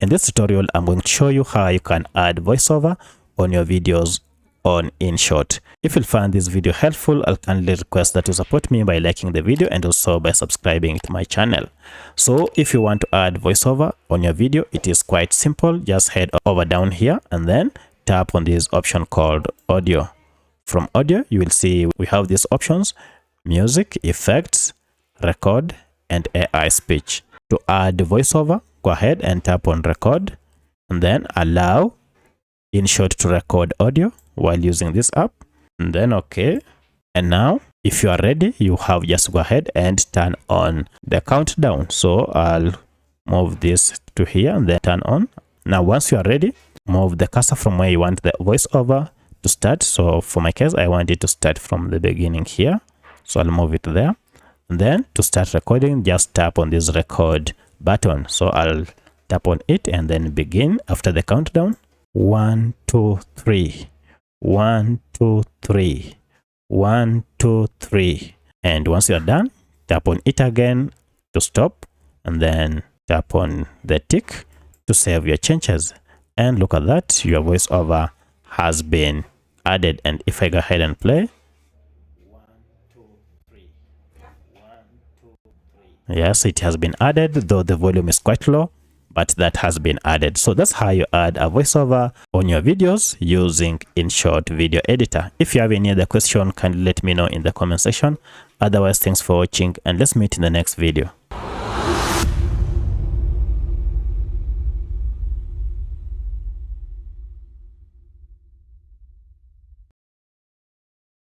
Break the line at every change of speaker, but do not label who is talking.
In this tutorial, I'm going to show you how you can add voiceover on your videos on InShot. If you find this video helpful, I'll kindly request that you support me by liking the video and also by subscribing to my channel. So if you want to add voiceover on your video, it is quite simple. Just head over down here and then tap on this option called audio. From audio, you will see we have these options: music, effects, record, and AI speech. To add voiceover, go ahead and tap on record and then allow InShot to record audio while using this app, and then okay. And now if you are ready, you have just go ahead and turn on the countdown. So I'll move this to here and then turn on. Now once you are ready, move the cursor from where you want the voiceover to start. So for my case, I want it to start from the beginning here, so I'll move it there. And then to start recording, just tap on this record button. So I'll tap on it and then begin after the countdown. 1 2 3, 1 2 3, 1 2 3. And once you're done, tap on it again to stop, and then tap on the tick to save your changes. And look at that, your voiceover has been added. And if I go ahead and play, 1 2 3, 1 2 3. Yes, it has been added, though the volume is quite low, but that has been added. So that's how you add a voiceover on your videos using InShot video editor. If you have any other question, kindly let me know in the comment section. Otherwise, thanks for watching and let's meet in the next video.